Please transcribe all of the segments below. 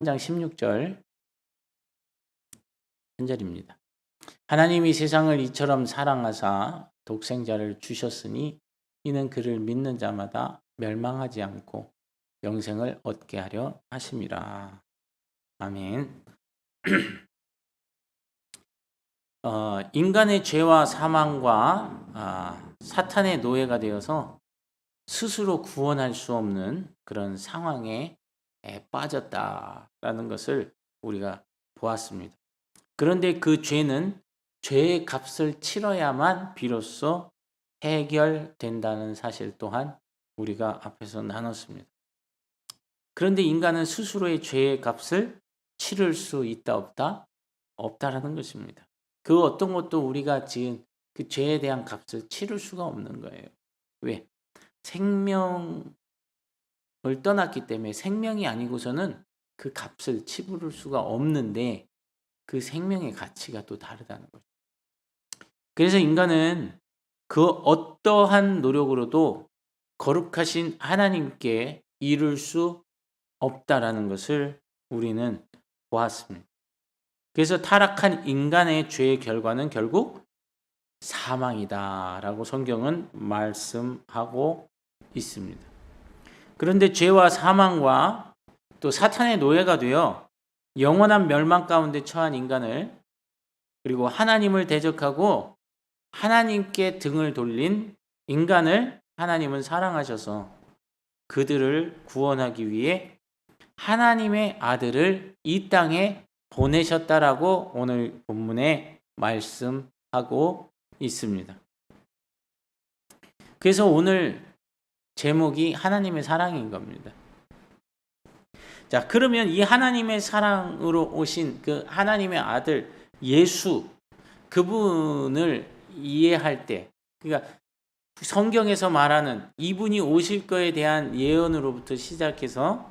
3장 16절 한 절입니다. 하나님이 세상을 이처럼 사랑하사 독생자를 주셨으니 이는 그를 믿는 자마다 멸망하지 않고 영생을 얻게 하려 하심이라. 아멘. 인간의 죄와 사망과 사탄의 노예가 되어서 스스로 구원할 수 없는 그런 상황에 빠졌다라는 것을 우리가 보았습니다. 그런데 그 죄는 죄의 값을 치러야만 비로소 해결된다는 사실 또한 우리가 앞에서 나눴습니다. 그런데 인간은 스스로의 죄의 값을 치를 수 있다 없다? 없다라는 것입니다. 그 어떤 것도 우리가 지은 그 죄에 대한 값을 치를 수가 없는 거예요. 왜? 생명을 떠났기 때문에 생명이 아니고서는 그 값을 치부를 수가 없는데 그 생명의 가치가 또 다르다는 거죠. 그래서 인간은 그 어떠한 노력으로도 거룩하신 하나님께 이룰 수 없다라는 것을 우리는 보았습니다. 그래서 타락한 인간의 죄의 결과는 결국 사망이다라고 성경은 말씀하고 있습니다. 그런데 죄와 사망과 또 사탄의 노예가 되어 영원한 멸망 가운데 처한 인간을, 그리고 하나님을 대적하고 하나님께 등을 돌린 인간을 하나님은 사랑하셔서 그들을 구원하기 위해 하나님의 아들을 이 땅에 보내셨다라고 오늘 본문에 말씀하고 있습니다. 그래서 오늘 제목이 하나님의 사랑인 겁니다. 자, 그러면 이 하나님의 사랑으로 오신 그 하나님의 아들 예수, 그분을 이해할 때, 그러니까 성경에서 말하는 이분이 오실 거에 대한 예언으로부터 시작해서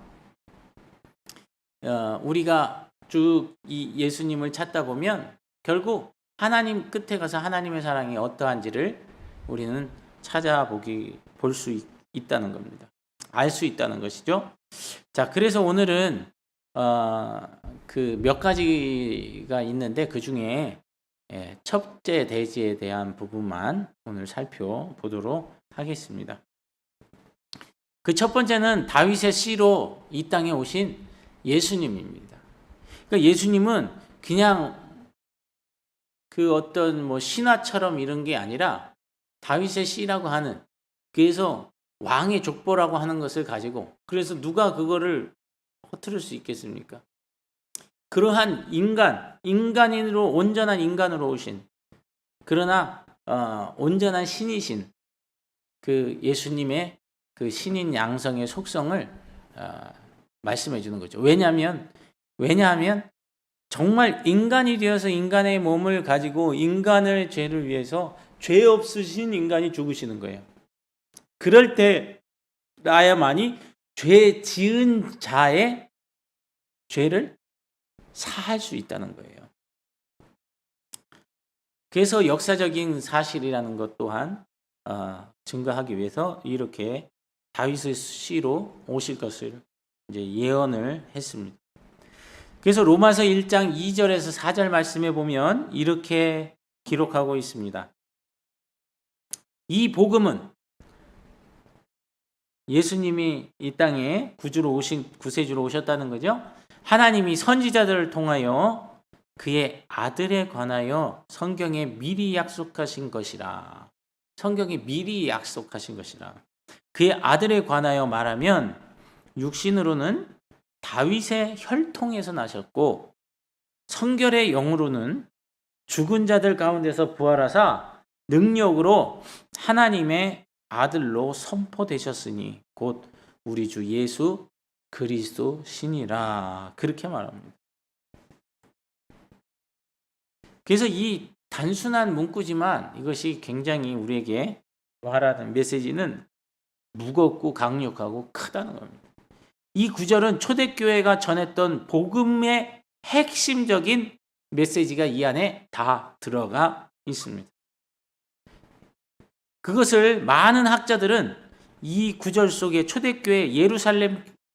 우리가 쭉 이 예수님을 찾다 보면 결국 하나님 끝에 가서 하나님의 사랑이 어떠한지를 우리는 볼 수 있다는 겁니다. 알 수 있다는 것이죠. 자, 그래서 오늘은 그 몇 가지가 있는데 그 중에 첫째 대지에 대한 부분만 오늘 살펴보도록 하겠습니다. 그 첫 번째는 다윗의 씨로 이 땅에 오신 예수님입니다. 그러니까 예수님은 그냥 그 어떤 뭐 신화처럼 이런 게 아니라 다윗의 씨라고 하는, 그래서 왕의 족보라고 하는 것을 가지고, 그래서 누가 그거를 허투를 수 있겠습니까? 그러한 인간인으로 온전한 인간으로 오신, 그러나 온전한 신이신 그 예수님의 그 신인 양성의 속성을 말씀해 주는 거죠. 왜냐하면 정말 인간이 되어서 인간의 몸을 가지고 인간의 죄를 위해서 죄 없으신 인간이 죽으시는 거예요. 그럴 때 나야만이 죄 지은 자의 죄를 사할 수 있다는 거예요. 그래서 역사적인 사실이라는 것 또한 증거하기 위해서 이렇게 다윗의 씨로 오실 것을 이제 예언을 했습니다. 그래서 로마서 1장 2절에서 4절 말씀에 보면 이렇게 기록하고 있습니다. 이 복음은 예수님이 이 땅에 구세주로 오셨다는 거죠. 하나님이 선지자들을 통하여 그의 아들에 관하여 성경에 미리 약속하신 것이라. 성경에 미리 약속하신 것이라. 그의 아들에 관하여 말하면 육신으로는 다윗의 혈통에서 나셨고 성결의 영으로는 죽은 자들 가운데서 부활하사 능력으로 하나님의 아들로 선포되셨으니 곧 우리 주 예수 그리스도 신이라. 그렇게 말합니다. 그래서 이 단순한 문구지만 이것이 굉장히 우리에게 말하는 메시지는 무겁고 강력하고 크다는 겁니다. 이 구절은 초대교회가 전했던 복음의 핵심적인 메시지가 이 안에 다 들어가 있습니다. 그것을 많은 학자들은 이 구절 속에 초대교회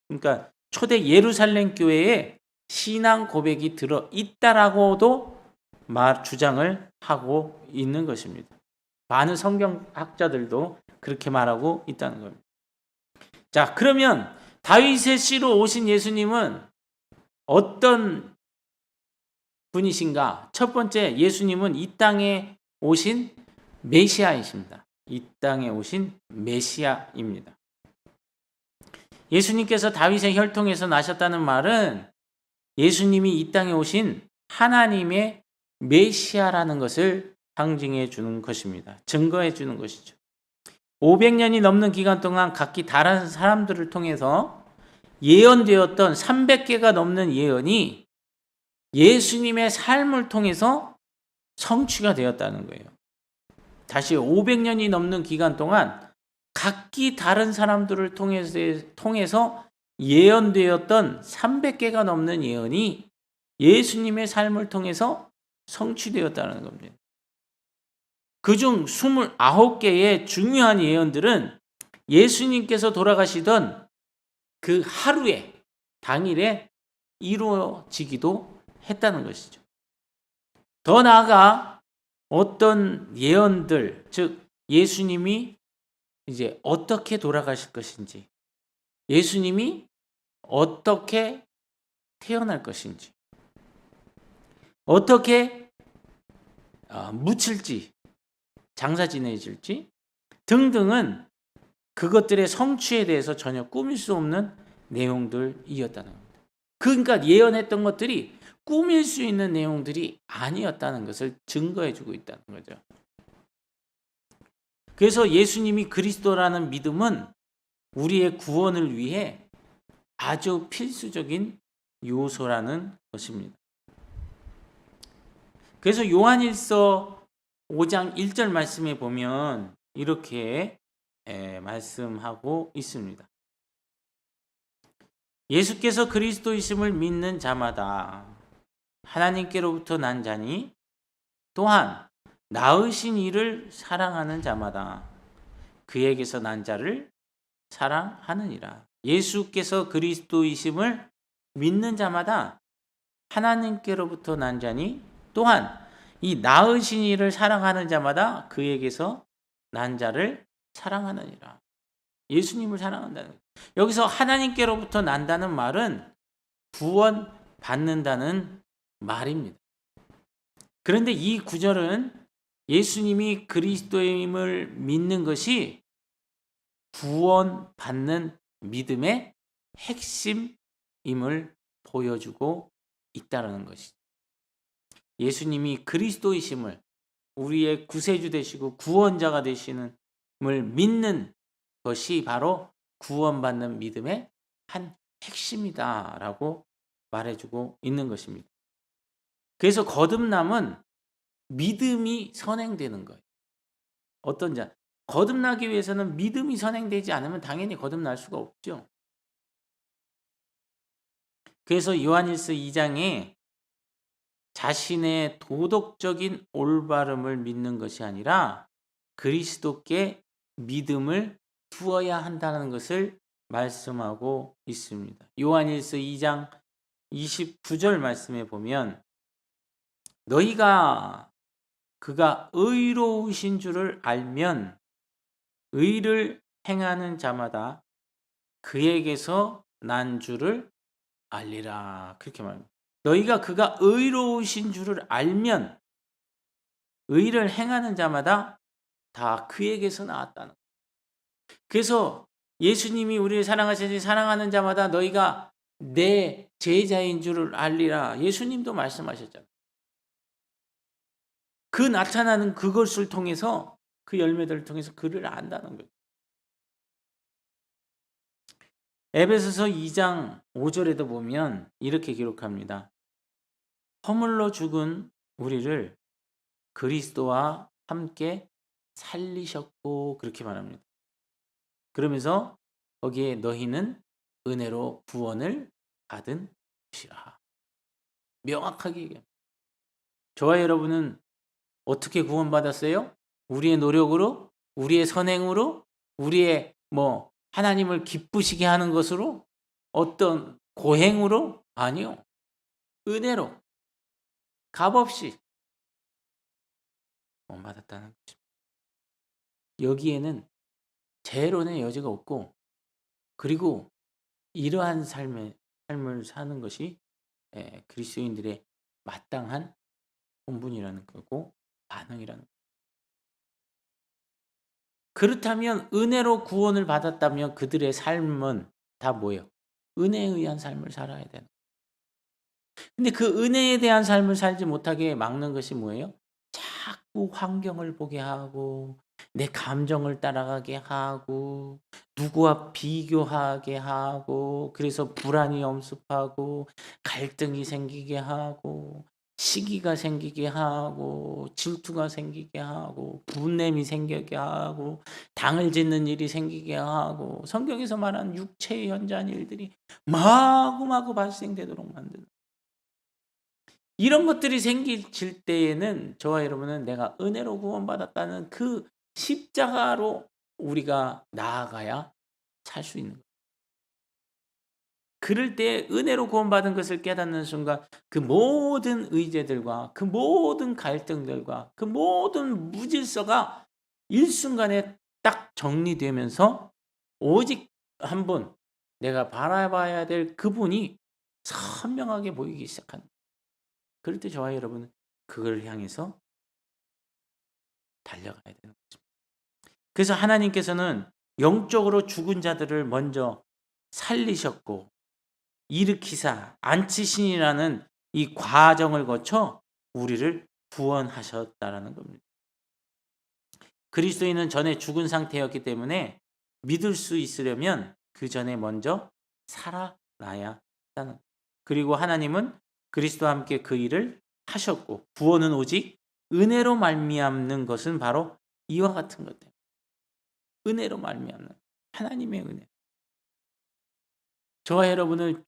그러니까 초대 예루살렘 교회의 신앙 고백이 들어 있다라고도 주장을 하고 있는 것입니다. 많은 성경학자들도 그렇게 말하고 있다는 겁니다. 자, 그러면 다윗의 씨로 오신 예수님은 어떤 분이신가? 첫 번째, 예수님은 이 땅에 오신 메시아이십니다. 이 땅에 오신 메시아입니다. 예수님께서 다윗의 혈통에서 나셨다는 말은 예수님이 이 땅에 오신 하나님의 메시아라는 것을 상징해 주는 것입니다. 증거해 주는 것이죠. 500년이 넘는 기간 동안 각기 다른 사람들을 통해서 예언되었던 300개가 넘는 예언이 예수님의 삶을 통해서 성취가 되었다는 거예요. 다시 500년이 넘는 기간 동안 각기 다른 사람들을 통해서 예언되었던 300개가 넘는 예언이 예수님의 삶을 통해서 성취되었다는 겁니다. 그중 29개의 중요한 예언들은 예수님께서 돌아가시던 그 하루에, 당일에 이루어지기도 했다는 것이죠. 더 나아가 어떤 예언들, 즉 예수님이 이제 어떻게 돌아가실 것인지, 예수님이 어떻게 태어날 것인지, 어떻게 묻힐지, 장사 지내질지 등등은 그것들의 성취에 대해서 전혀 꾸밀 수 없는 내용들이었다는 겁니다. 그러니까 예언했던 것들이 꾸밀 수 있는 내용들이 아니었다는 것을 증거해주고 있다는 거죠. 그래서 예수님이 그리스도라는 믿음은 우리의 구원을 위해 아주 필수적인 요소라는 것입니다. 그래서 요한일서 5장 1절 말씀에 보면 이렇게 말씀하고 있습니다. 예수께서 그리스도이심을 믿는 자마다 하나님께로부터 난 자니 또한 낳으신 이를 사랑하는 자마다 그에게서 난 자를 사랑하느니라. 예수께서 그리스도이심을 믿는 자마다 하나님께로부터 난 자니 또한 이 낳으신 이를 사랑하는 자마다 그에게서 난 자를 사랑하느니라. 예수님을 사랑한다는 거예요. 여기서 하나님께로부터 난다는 말은 구원 받는다는 말입니다. 그런데 이 구절은 예수님이 그리스도임을 믿는 것이 구원받는 믿음의 핵심임을 보여주고 있다는 것이죠. 예수님이 그리스도이심을, 우리의 구세주 되시고 구원자가 되시는을 믿는 것이 바로 구원받는 믿음의 한 핵심이다라고 말해주고 있는 것입니다. 그래서 거듭남은 믿음이 선행되는 거예요. 어떤 자, 거듭나기 위해서는 믿음이 선행되지 않으면 당연히 거듭날 수가 없죠. 그래서 요한일서 2장에 자신의 도덕적인 올바름을 믿는 것이 아니라 그리스도께 믿음을 두어야 한다는 것을 말씀하고 있습니다. 요한일서 2장 29절 말씀에 보면 너희가 그가 의로우신 줄을 알면 의를 행하는 자마다 그에게서 난 줄을 알리라. 그렇게 말합니다. 너희가 그가 의로우신 줄을 알면 의를 행하는 자마다 다 그에게서 나왔다는 거예요. 그래서 예수님이 우리를 사랑하시니 사랑하는 자마다 너희가 내 제자인 줄을 알리라. 예수님도 말씀하셨잖아요. 그 나타나는 그것을 통해서, 그 열매들을 통해서 그를 안다는 거예요. 에베소서 2장 5절에도 보면 이렇게 기록합니다. 허물로 죽은 우리를 그리스도와 함께 살리셨고, 그렇게 말합니다. 그러면서 거기에 너희는 은혜로 구원을 받은 것이라. 명확하게 얘기합니다. 저와 여러분은 어떻게 구원받았어요? 우리의 노력으로? 우리의 선행으로? 우리의 하나님을 기쁘시게 하는 것으로? 어떤 고행으로? 아니요. 은혜로 값없이 구원받았다는 것입니다. 여기에는 재론의 여지가 없고, 그리고 이러한 삶을 사는 것이 그리스도인들의 마땅한 본분이라는 거고 반응이라는 거예요. 그렇다면 은혜로 구원을 받았다면 그들의 삶은 다 뭐예요? 은혜에 의한 삶을 살아야 되는. 근데 그 은혜에 대한 삶을 살지 못하게 막는 것이 뭐예요? 자꾸 환경을 보게 하고 내 감정을 따라가게 하고 누구와 비교하게 하고, 그래서 불안이 엄습하고 갈등이 생기게 하고 시기가 생기게 하고 질투가 생기게 하고 분냄이 생기게 하고 당을 짓는 일이 생기게 하고, 성경에서 말하는 육체에 현저한 일들이 마구마구 발생되도록 만드는, 이런 것들이 생길 때에는 저와 여러분은 내가 은혜로 구원받았다는 그 십자가로 우리가 나아가야 살 수 있는 거예요. 그럴 때 은혜로 구원받은 것을 깨닫는 순간 그 모든 의제들과 그 모든 갈등들과 그 모든 무질서가 일순간에 딱 정리되면서 오직 한 분, 내가 바라봐야 될 그분이 선명하게 보이기 시작합니다. 그럴 때 저와 여러분은 그걸 향해서 달려가야 되는 거죠. 그래서 하나님께서는 영적으로 죽은 자들을 먼저 살리셨고 일으키사 앉히신이라는 이 과정을 거쳐 우리를 구원하셨다라는 겁니다. 그리스도인은 전에 죽은 상태였기 때문에 믿을 수 있으려면 그 전에 먼저 살아나야 한다는. 그리고 하나님은 그리스도와 함께 그 일을 하셨고, 구원은 오직 은혜로 말미암는 것은 바로 이와 같은 것들. 은혜로 말미암는 하나님의 은혜. 저와 여러분을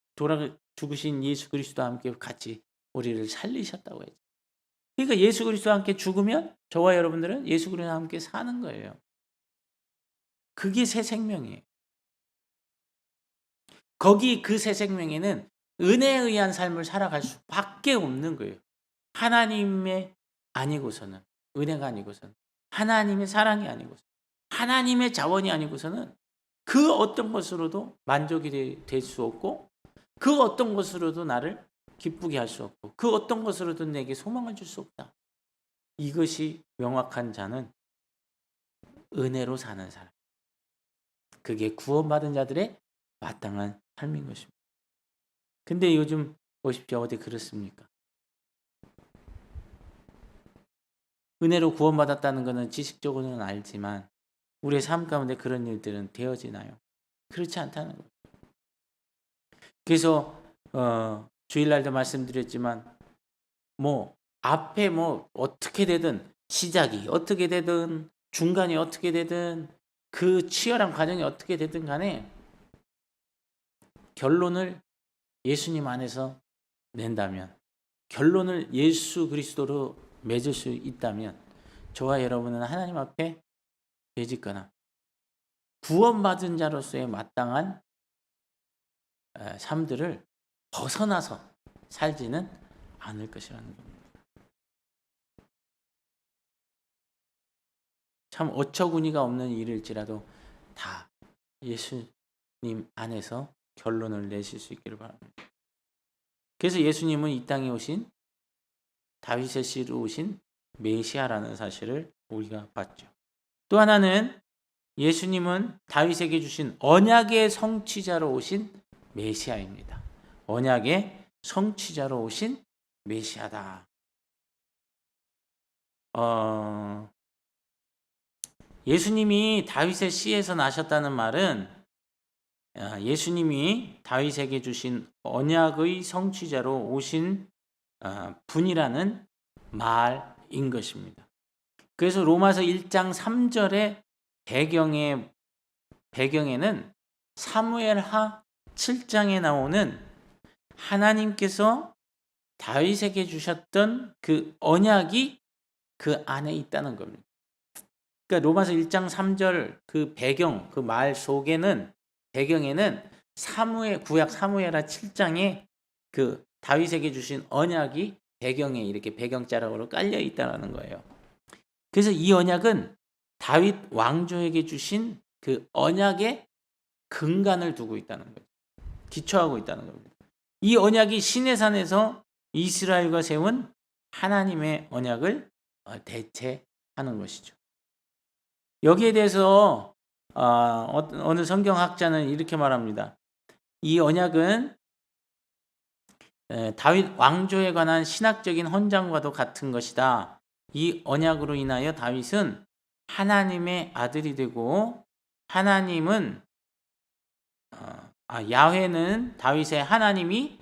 죽으신 예수 그리스도와 함께 같이 우리를 살리셨다고 했죠. 그러니까 예수 그리스도와 함께 죽으면 저와 여러분들은 예수 그리스도와 함께 사는 거예요. 그게 새 생명이에요. 거기 그 새 생명에는 은혜에 의한 삶을 살아갈 수밖에 없는 거예요. 하나님의 아니고서는, 은혜가 아니고서는, 하나님의 사랑이 아니고서는, 하나님의 자원이 아니고서는 그 어떤 것으로도 만족이 될 수 없고, 그 어떤 것으로도 나를 기쁘게 할 수 없고, 그 어떤 것으로도 내게 소망을 줄 수 없다. 이것이 명확한 자는 은혜로 사는 사람. 그게 구원받은 자들의 마땅한 삶인 것입니다. 근데 요즘 보십시오. 어디 그렇습니까? 은혜로 구원받았다는 것은 지식적으로는 알지만 우리의 삶 가운데 그런 일들은 되어지나요? 그렇지 않다는 거예요. 그래서 주일날도 말씀드렸지만 앞에 어떻게 되든, 시작이 어떻게 되든 중간이 어떻게 되든 그 치열한 과정이 어떻게 되든 간에 결론을 예수님 안에서 낸다면, 결론을 예수 그리스도로 맺을 수 있다면 저와 여러분은 하나님 앞에 되짓거나 구원받은 자로서의 마땅한 삶들을 벗어나서 살지는 않을 것이라는 겁니다. 참 어처구니가 없는 일일지라도 다 예수님 안에서 결론을 내실 수 있기를 바랍니다. 그래서 예수님은 이 땅에 오신 다윗의 씨로 오신 메시아라는 사실을 우리가 봤죠. 또 하나는 예수님은 다윗에게 주신 언약의 성취자로 오신 메시아입니다. 언약의 성취자로 오신 메시아다. 예수님이 다윗의 씨에서 나셨다는 말은 예수님이 다윗에게 주신 언약의 성취자로 오신 분이라는 말인 것입니다. 그래서 로마서 1장 3절의 배경에는 사무엘하 7장에 나오는 하나님께서 다윗에게 주셨던 그 언약이 그 안에 있다는 겁니다. 그러니까 로마서 1장 3절 그 배경, 그 말 속에는, 배경에는 구약 사무엘하 7장의 그 다윗에게 주신 언약이 배경에 이렇게 배경자락으로 깔려 있다는 거예요. 그래서 이 언약은 다윗 왕조에게 주신 그 언약의 근간을 두고 있다는 거예요. 기초하고 있다는 겁니다. 이 언약이 시내산에서 이스라엘과 세운 하나님의 언약을 대체하는 것이죠. 여기에 대해서 어느 성경학자는 이렇게 말합니다. 이 언약은 다윗 왕조에 관한 신학적인 헌장과도 같은 것이다. 이 언약으로 인하여 다윗은 하나님의 아들이 되고 하나님은 야훼는 다윗의 하나님이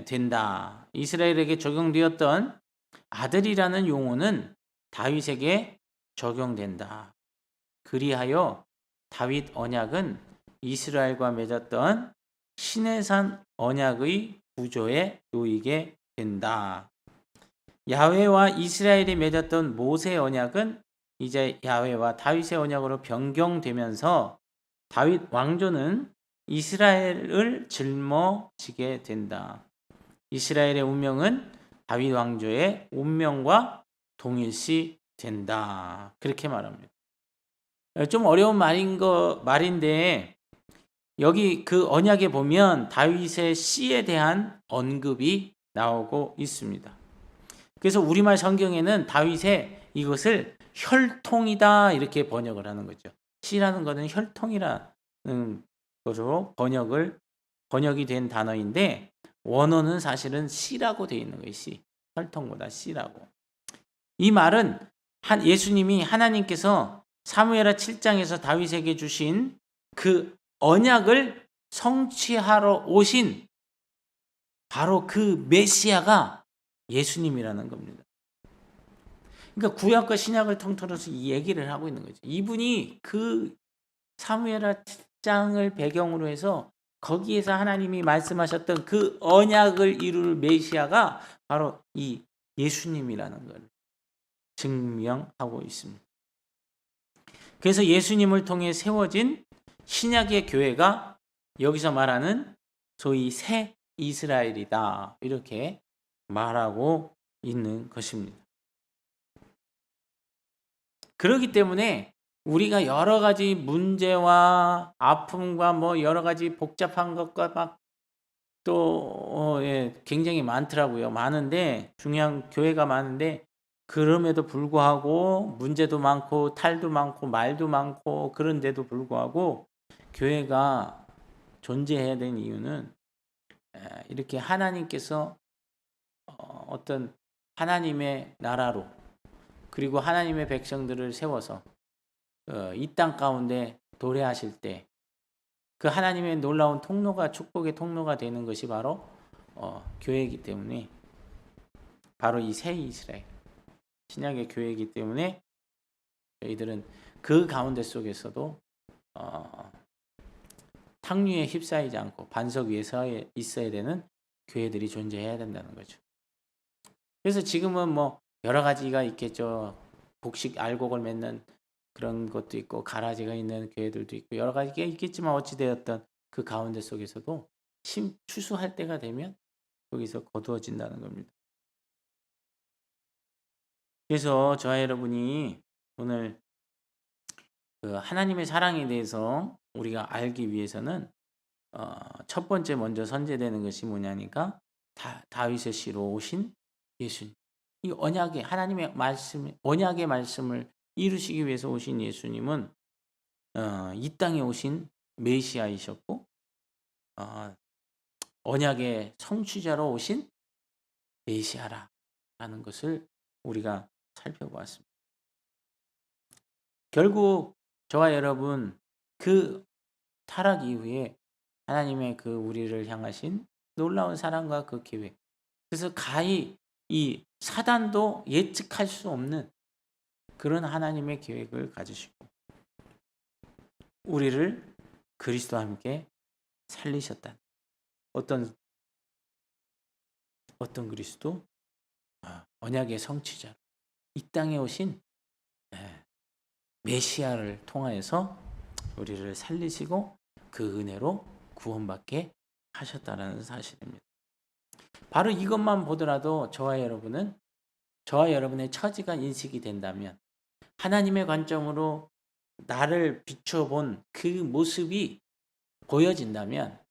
된다. 이스라엘에게 적용되었던 아들이라는 용어는 다윗에게 적용된다. 그리하여 다윗 언약은 이스라엘과 맺었던 시내산 언약의 구조에 놓이게 된다. 야훼와 이스라엘이 맺었던 모세 언약은 이제 야훼와 다윗의 언약으로 변경되면서 다윗 왕조는 이스라엘을 짊어지게 된다. 이스라엘의 운명은 다윗 왕조의 운명과 동일시 된다. 그렇게 말합니다. 좀 어려운 말인데 여기 그 언약에 보면 다윗의 씨에 대한 언급이 나오고 있습니다. 그래서 우리말 성경에는 다윗의 이것을 혈통이다 이렇게 번역을 하는 거죠. 씨라는 것은 혈통이라는 것으로 번역이 된 단어인데 원어는 사실은 씨라고 되어 있는 거예요. 씨. 혈통보다 씨라고. 이 말은 예수님이 하나님께서 사무엘하 7장에서 다윗에게 주신 그 언약을 성취하러 오신 바로 그 메시아가 예수님이라는 겁니다. 그러니까 구약과 신약을 통틀어서 이 얘기를 하고 있는 거죠. 이분이 그 사무엘하 7장을 배경으로 해서 거기에서 하나님이 말씀하셨던 그 언약을 이룰 메시아가 바로 이 예수님이라는 걸 증명하고 있습니다. 그래서 예수님을 통해 세워진 신약의 교회가 여기서 말하는 소위 새 이스라엘이다 이렇게 말하고 있는 것입니다. 그렇기 때문에 우리가 여러 가지 문제와 아픔과 뭐 여러 가지 복잡한 것과 막 또 굉장히 많더라고요. 많은데 중요한 교회가 많은데 그럼에도 불구하고 문제도 많고 탈도 많고 말도 많고 그런데도 불구하고 교회가 존재해야 되는 이유는 이렇게 하나님께서 어떤 하나님의 나라로 그리고 하나님의 백성들을 세워서 이 땅 가운데 도래하실 때 그 하나님의 놀라운 통로가 축복의 통로가 되는 것이 바로 교회이기 때문에 바로 이 새 이스라엘 신약의 교회이기 때문에 저희들은 그 가운데 속에서도 탕류에 휩싸이지 않고 반석 위에 서 있어야 되는 교회들이 존재해야 된다는 거죠. 그래서 지금은 뭐 여러 가지가 있겠죠. 복식 알곡을 맺는 그런 것도 있고 가라지가 있는 교회들도 있고 여러 가지가 있겠지만 어찌되었던 그 가운데 속에서도 추수할 때가 되면 거기서 거두어진다는 겁니다. 그래서 저와 여러분이 오늘 그 하나님의 사랑에 대해서 우리가 알기 위해서는 첫 번째 먼저 선제되는 것이 뭐냐니까 다윗의 씨로 오신 예수님. 이 언약의 하나님의 말씀, 언약의 말씀을 이루시기 위해서 오신 예수님은 이 땅에 오신 메시아이셨고 언약의 성취자로 오신 메시아라는 것을 우리가 살펴보았습니다. 결국 저와 여러분 그 타락 이후에 하나님의 그 우리를 향하신 놀라운 사랑과 그 계획. 그래서 가히 이 사단도 예측할 수 없는 그런 하나님의 계획을 가지시고 우리를 그리스도와 함께 살리셨다. 어떤 그리스도? 언약의 성취자. 이 땅에 오신 메시아를 통하여서 우리를 살리시고 그 은혜로 구원받게 하셨다는 사실입니다. 바로 이것만 보더라도 저와 여러분의 처지가 인식이 된다면, 하나님의 관점으로 나를 비춰본 그 모습이 보여진다면,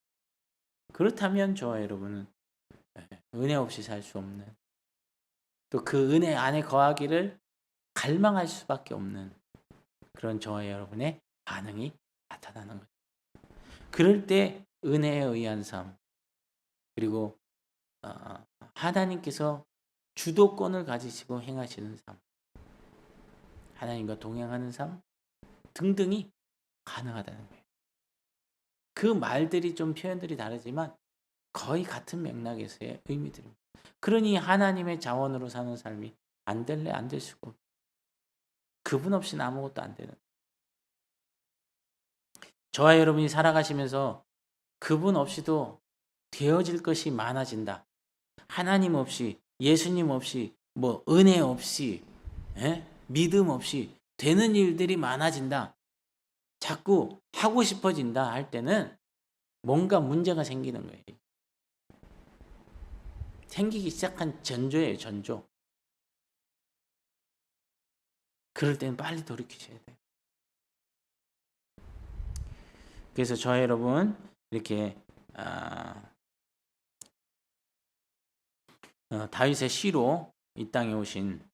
그렇다면 저와 여러분은 은혜 없이 살 수 없는, 또 그 은혜 안에 거하기를 갈망할 수밖에 없는 그런 저와 여러분의 반응이 나타나는 거죠. 그럴 때 은혜에 의한 삶, 그리고 하나님께서 주도권을 가지시고 행하시는 삶, 하나님과 동행하는 삶 등등이 가능하다는 거예요. 그 말들이 좀 표현들이 다르지만 거의 같은 맥락에서의 의미들입니다. 그러니 하나님의 자원으로 사는 삶이 안 될 수가 없어요. 그분 없이는 아무것도 안 되는. 저와 여러분이 살아가시면서 그분 없이도 되어질 것이 많아진다. 하나님 없이, 예수님 없이, 뭐 은혜 없이, 믿음 없이 되는 일들이 많아진다. 자꾸 하고 싶어진다 할 때는 뭔가 문제가 생기는 거예요. 생기기 시작한 전조예요, 전조. 그럴 때는 빨리 돌이키셔야 돼요. 그래서 저와 여러분 이렇게 다윗의 씨로 이 땅에 오신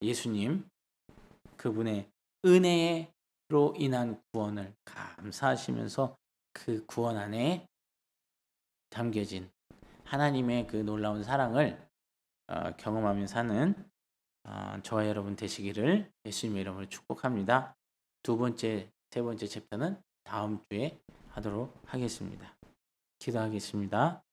예수님, 그분의 은혜로 인한 구원을 감사하시면서 그 구원 안에 담겨진 하나님의 그 놀라운 사랑을 경험하며 사는 저와 여러분 되시기를 예수님의 이름으로 축복합니다. 두 번째, 세 번째 챕터는 다음 주에 하도록 하겠습니다. 기도하겠습니다.